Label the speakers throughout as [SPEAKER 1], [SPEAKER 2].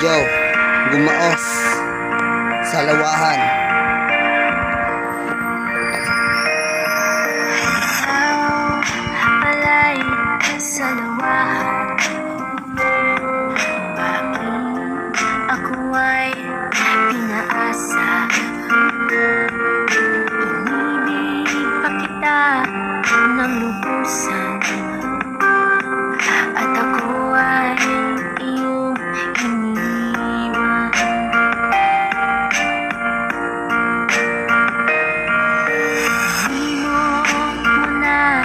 [SPEAKER 1] Yo, gumaos sa lawahan.
[SPEAKER 2] Palay sa lawahan. Bakit ako ay pinaasa? Inilig pa kita ng lubusan, at ako ay iyong iniwan. Hinimok mo na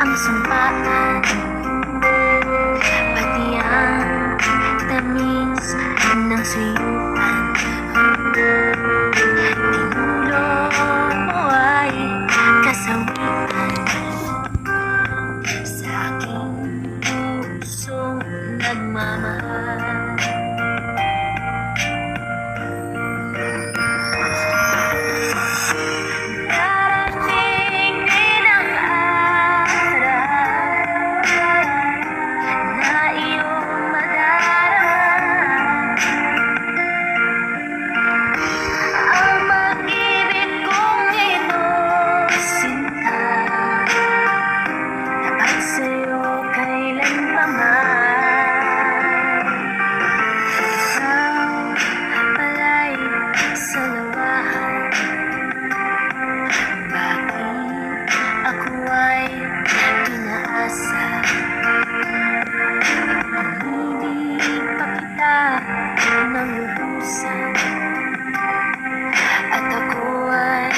[SPEAKER 2] ang sumpaan, pati ang tamis ng suyuan. Tinulong mo ay kasawian sa aking pusong nagmamahal. Darating din ang araw na iyong madarama ang pag-ibig kong inusinta, dapat sa'yo kailanpaman. Ikaw pala'y sa lawahan. Bakit ako ay pinaasa? Inilig pa kita ng lubusan, at ako ay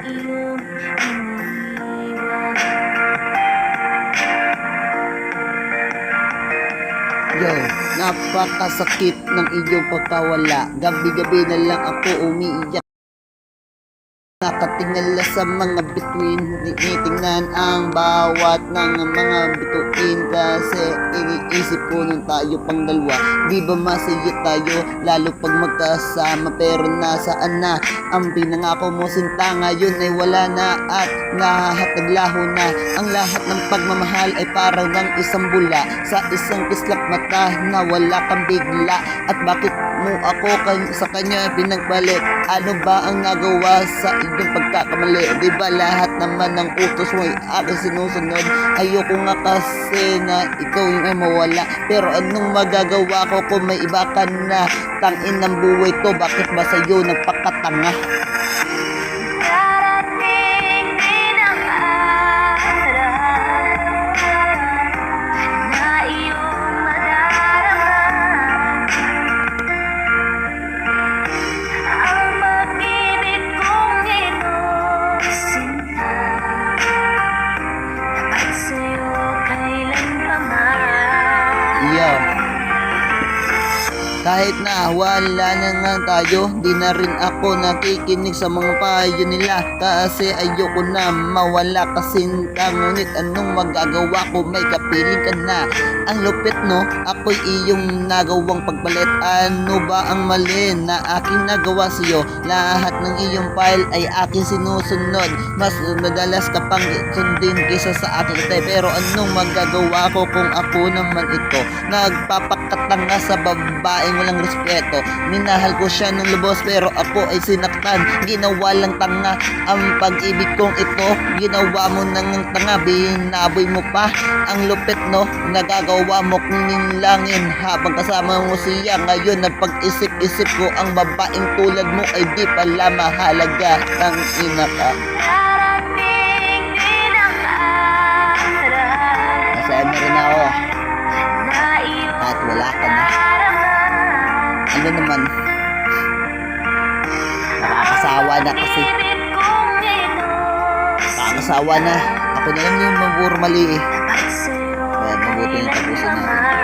[SPEAKER 2] iyong iniwan.
[SPEAKER 1] Yo, napakasakit ng iyong pagkawala. Gabi-gabi na lang ako umiiyak. Nakatingala sa mga bituin, tinitingnan ang bawat ng mga bituin, kasi iniisip ko nung tayo pang dalawa, di ba masaya tayo lalo pag magkasama, pero nasaan na ang pinangako mo sinta? Ngayon ay wala na at nahahataglaho na. Ang lahat ng pagmamahal ay parang ng isang bula sa isang kislap mata na wala kang bigla. At bakit mo ako sa kanya pinagbalit? Ano ba ang nagawa sa iyong pagkakamali? Di ba lahat naman ng utos mo ay aking sinusunod? Ayoko nga kasi na ikaw yung ay mawala, pero anong magagawa ko kung may iba ka na? Tangin ng buhay to, bakit ba sa'yo nagpakatanga?
[SPEAKER 2] Darating din ang araw na iyong madarama ang pag-ibig kong inusinta, dapat sa'yo kailanpaman.
[SPEAKER 1] Yeah. Kahit na wala na nga tayo, di na rin ako nakikinig sa mga payo nila, kasi ayoko na mawala kasinta. Ngunit anong magagawa ko, may kapiling ka na. Ang lupit no, ako'y iyong nagawang pagpalit. Ano ba ang mali na aking nagawa sa'yo? Lahat ng iyong file ay aking sinusunod. Mas madalas ka pang sundin kaysa sa akin ito. Pero anong magagawa ko kung ako naman ito nagpapakatanga sa babaeng walang respeto? Minahal ko siya ng lubos, pero ako ay sinaktan. Ginawa lang tanga ang pag-ibig kong ito. Ginawa mo nang tanga, binaboy mo pa. Ang lupit no, nagagawa mo kong nilangin habang kasama mo siya. Ngayon na pag-isip-isip ko, ang babaeng tulad mo ay di pala mahalaga. Tang ina ka.
[SPEAKER 2] Darating din ang araw
[SPEAKER 1] Masaya na rin ako
[SPEAKER 2] na iyong
[SPEAKER 1] at wala ka na. Ano naman, nakakasawa na kasi. Nakakasawa na. Ako na lang yung maburo mali eh. Kaya mabuti yung tapusin natin.